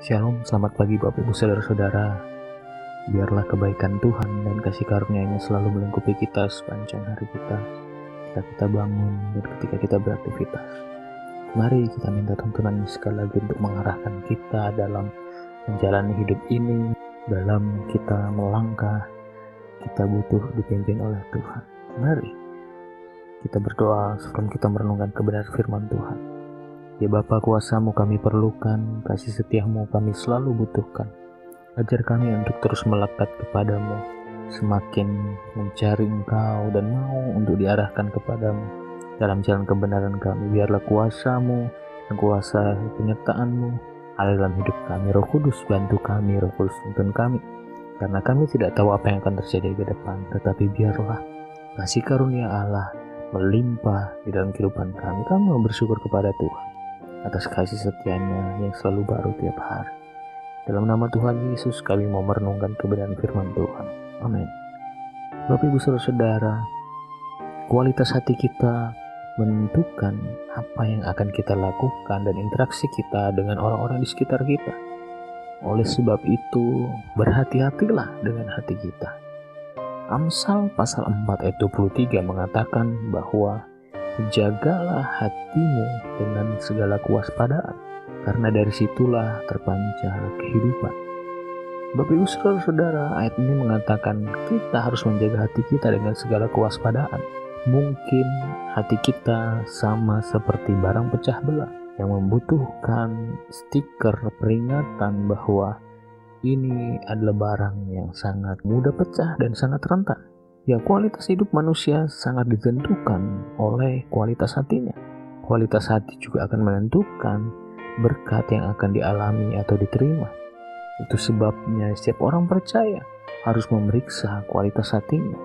Shalom, selamat pagi Bapak Ibu Saudara-saudara. Biarlah kebaikan Tuhan dan kasih karunia-Nya selalu melingkupi kita sepanjang hari kita, ketika kita bangun dan ketika kita beraktivitas. Mari kita minta tuntunan sekali lagi untuk mengarahkan kita dalam menjalani hidup ini, dalam kita melangkah, kita butuh dipimpin oleh Tuhan. Mari kita berdoa sebelum kita merenungkan kebenaran firman Tuhan. Ya Bapa, kuasa-Mu kami perlukan, kasih setia-Mu kami selalu butuhkan. Ajar kami untuk terus melekat kepadamu, semakin mencari Engkau dan mau untuk diarahkan kepadamu dalam jalan kebenaran kami. Biarlah kuasa-Mu dan kuasa penyertaan-Mu ada dalam hidup kami. Roh Kudus bantu kami, Roh Kudus tuntun kami, karena kami tidak tahu apa yang akan terjadi ke depan. Tetapi biarlah kasih karunia Allah melimpah di dalam kehidupan kami. Kami mau bersyukur kepada Tuhan atas kasih setia-Nya yang selalu baru tiap hari. Dalam nama Tuhan Yesus kami mau merenungkan kebenaran firman Tuhan. Amin. Bapak Ibu Saudara, kualitas hati kita menentukan apa yang akan kita lakukan dan interaksi kita dengan orang-orang di sekitar kita. Oleh sebab itu, berhati-hatilah dengan hati kita. Amsal pasal 4 ayat 23 mengatakan bahwa jagalah hatimu dengan segala kewaspadaan, karena dari situlah terpancar kehidupan. Bapak Ibu Saudara, ayat ini mengatakan kita harus menjaga hati kita dengan segala kewaspadaan. Mungkin hati kita sama seperti barang pecah belah yang membutuhkan stiker peringatan bahwa ini adalah barang yang sangat mudah pecah dan sangat rentan. Ya, kualitas hidup manusia sangat ditentukan oleh kualitas hatinya. Kualitas hati juga akan menentukan berkat yang akan dialami atau diterima. Itu sebabnya setiap orang percaya harus memeriksa kualitas hatinya.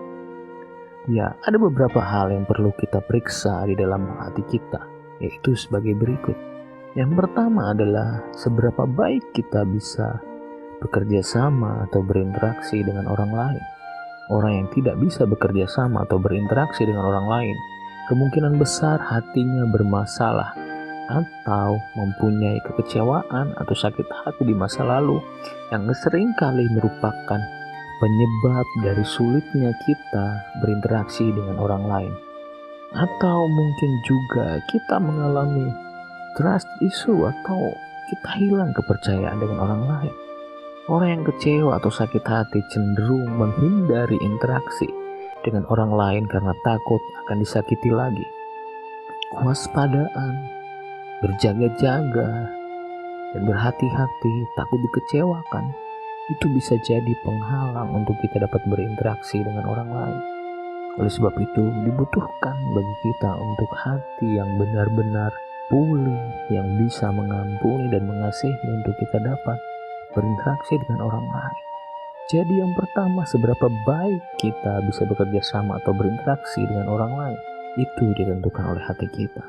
Ya, ada beberapa hal yang perlu kita periksa di dalam hati kita, yaitu sebagai berikut. Yang pertama adalah seberapa baik kita bisa bekerja sama atau berinteraksi dengan orang lain. Orang yang tidak bisa bekerja sama atau berinteraksi dengan orang lain, kemungkinan besar hatinya bermasalah atau mempunyai kekecewaan atau sakit hati di masa lalu yang seringkali merupakan penyebab dari sulitnya kita berinteraksi dengan orang lain. Atau mungkin juga kita mengalami trust issue atau kita hilang kepercayaan dengan orang lain. Orang yang kecewa atau sakit hati cenderung menghindari interaksi dengan orang lain karena takut akan disakiti lagi. Kewaspadaan, berjaga-jaga, dan berhati-hati, takut dikecewakan, itu bisa jadi penghalang untuk kita dapat berinteraksi dengan orang lain. Oleh sebab itu, dibutuhkan bagi kita untuk hati yang benar-benar pulih, yang bisa mengampuni dan mengasihi untuk kita dapat berinteraksi dengan orang lain. Jadi yang pertama, seberapa baik kita bisa bekerja sama atau berinteraksi dengan orang lain, itu ditentukan oleh hati kita.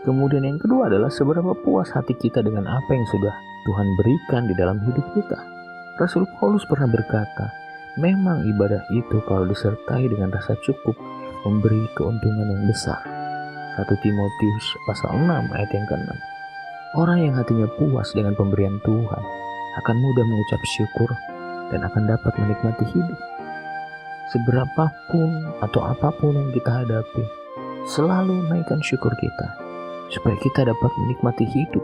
Kemudian yang kedua adalah seberapa puas hati kita dengan apa yang sudah Tuhan berikan di dalam hidup kita. Rasul Paulus pernah berkata, memang ibadah itu kalau disertai dengan rasa cukup memberi keuntungan yang besar. 1 Timotius pasal 6 ayat yang ke-6. Orang yang hatinya puas dengan pemberian Tuhan akan mudah mengucap syukur dan akan dapat menikmati hidup. Seberapapun atau apapun yang kita hadapi, selalu naikkan syukur kita supaya kita dapat menikmati hidup.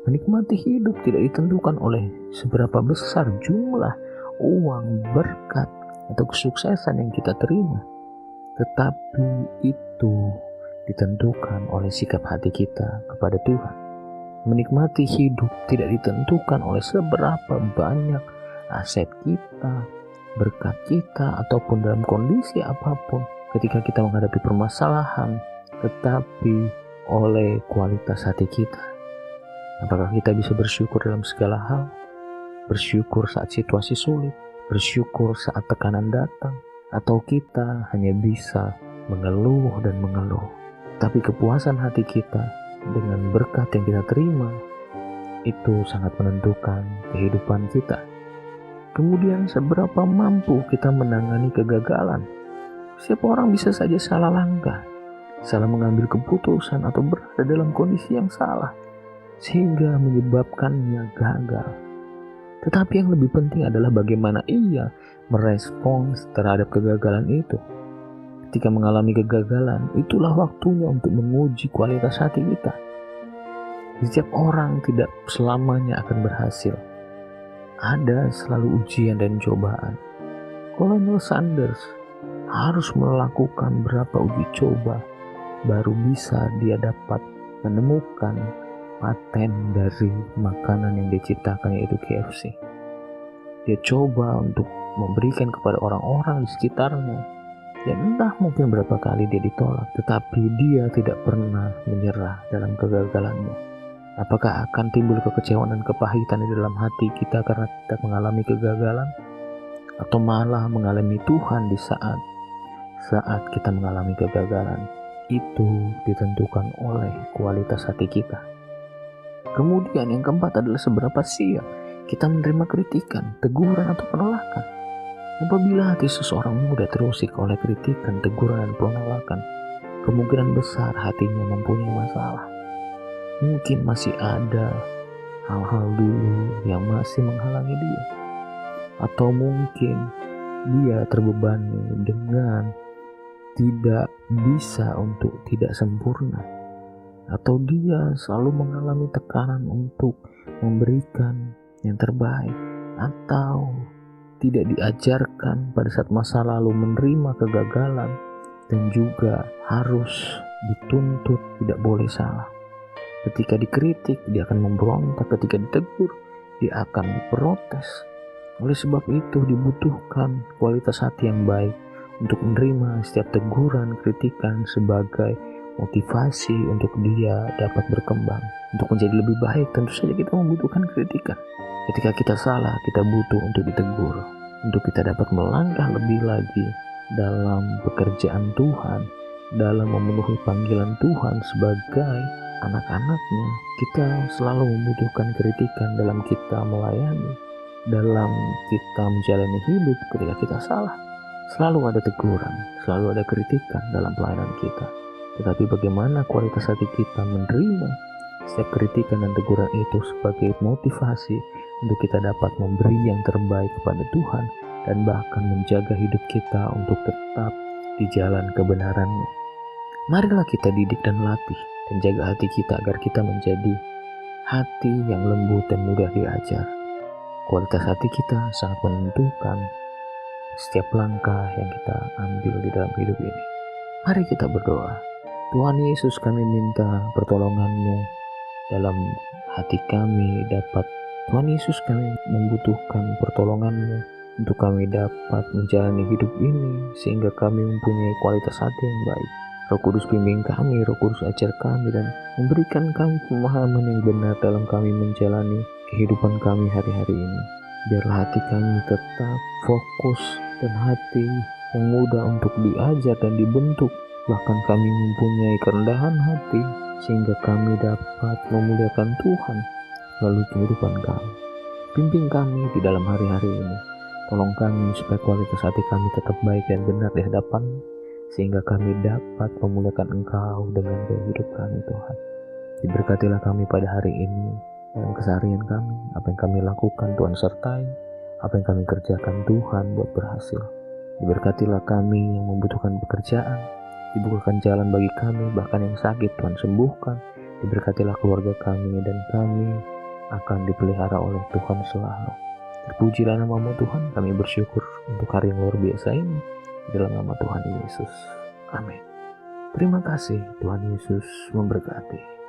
Menikmati hidup tidak ditentukan oleh seberapa besar jumlah uang, berkat, atau kesuksesan yang kita terima, tetapi itu ditentukan oleh sikap hati kita kepada Tuhan. Menikmati hidup tidak ditentukan oleh seberapa banyak aset kita, berkat kita, ataupun dalam kondisi apapun ketika kita menghadapi permasalahan, tetapi oleh kualitas hati kita. Apakah kita bisa bersyukur dalam segala hal? Bersyukur saat situasi sulit, bersyukur saat tekanan datang, atau kita hanya bisa mengeluh dan mengeluh. Tapi kepuasan hati kita dengan berkat yang kita terima itu sangat menentukan kehidupan kita. Kemudian seberapa mampu kita menangani kegagalan. Setiap orang bisa saja salah langkah, salah mengambil keputusan atau berada dalam kondisi yang salah. sehingga menyebabkannya gagal. Tetapi yang lebih penting adalah bagaimana ia merespons terhadap kegagalan itu. Ketika mengalami kegagalan, itulah waktunya untuk menguji kualitas hati kita. Setiap orang tidak selamanya akan berhasil. Ada selalu ujian dan cobaan. Kolonel Sanders harus melakukan berapa uji coba baru bisa dia dapat menemukan paten dari makanan yang diciptakan, yaitu KFC. Dia coba untuk memberikan kepada orang-orang di sekitarnya, dan entah mungkin berapa kali dia ditolak, tetapi dia tidak pernah menyerah dalam kegagalannya. Apakah akan timbul kekecewaan dan kepahitan di dalam hati kita karena kita mengalami kegagalan? Atau malah mengalami Tuhan di saat kita mengalami kegagalan? Itu ditentukan oleh kualitas hati kita. Kemudian yang keempat adalah seberapa siap kita menerima kritikan, teguran atau penolakan. Apabila hati seseorang mudah terusik oleh kritikan, teguran dan penolakan, kemungkinan besar hatinya mempunyai masalah. Mungkin masih ada hal-hal dulu yang masih menghalangi dia. Atau mungkin dia terbebani dengan tidak bisa untuk tidak sempurna. Atau dia selalu mengalami tekanan untuk memberikan yang terbaik. Atau tidak diajarkan pada saat masa lalu menerima kegagalan dan juga harus dituntut tidak boleh salah. Ketika dikritik, dia akan memberontak. Ketika ditegur, dia akan protes. Oleh sebab itu dibutuhkan kualitas hati yang baik untuk menerima setiap teguran, kritikan sebagai motivasi untuk dia dapat berkembang, untuk menjadi lebih baik. Tentu saja kita membutuhkan kritikan. Ketika kita salah, kita butuh untuk ditegur, untuk kita dapat melangkah lebih lagi dalam pekerjaan Tuhan, dalam memenuhi panggilan Tuhan sebagai anak-anaknya. Kita selalu membutuhkan kritikan dalam kita melayani, dalam kita menjalani hidup. Ketika kita salah, selalu ada teguran, selalu ada kritikan dalam pelayanan kita. Tetapi bagaimana kualitas hati kita menerima setiap kritikan dan teguran itu sebagai motivasi untuk kita dapat memberi yang terbaik kepada Tuhan dan bahkan menjaga hidup kita untuk tetap di jalan kebenarannya. Marilah kita didik dan latih dan jaga hati kita agar kita menjadi hati yang lembut dan mudah diajar. Kualitas hati kita sangat menentukan setiap langkah yang kita ambil di dalam hidup ini. Mari kita berdoa. Tuhan Yesus, kami minta pertolongan-Mu dalam hati kami dapat. Tuhan Yesus, kami membutuhkan pertolongan-Mu untuk kami dapat menjalani hidup ini sehingga kami mempunyai kualitas hati yang baik. Roh Kudus bimbing kami, Roh Kudus ajar kami dan memberikan kami pemahaman yang benar dalam kami menjalani kehidupan kami hari-hari ini. Biarlah hati kami tetap fokus dan hati yang mudah untuk diajar dan dibentuk. Bahkan kami mempunyai kerendahan hati sehingga kami dapat memuliakan Tuhan melalui kehidupan kami. Bimbing kami di dalam hari-hari ini. Tolong kami supaya kualitas hati kami tetap baik dan benar di hadapan, sehingga kami dapat memuliakan Engkau dengan gaya hidup kami, Tuhan. Diberkatilah kami pada hari ini dalam keseharian kami. Apa yang kami lakukan, Tuhan sertai. Apa yang kami kerjakan, Tuhan buat berhasil. Diberkatilah kami yang membutuhkan pekerjaan. Dibukakan jalan bagi kami, bahkan yang sakit Tuhan sembuhkan. Diberkatilah keluarga kami dan kami akan dipelihara oleh Tuhan selalu. Terpujilah nama-Mu Tuhan, kami bersyukur untuk hari yang luar biasa ini. Dalam nama Tuhan Yesus. Amin. Terima kasih, Tuhan Yesus memberkati.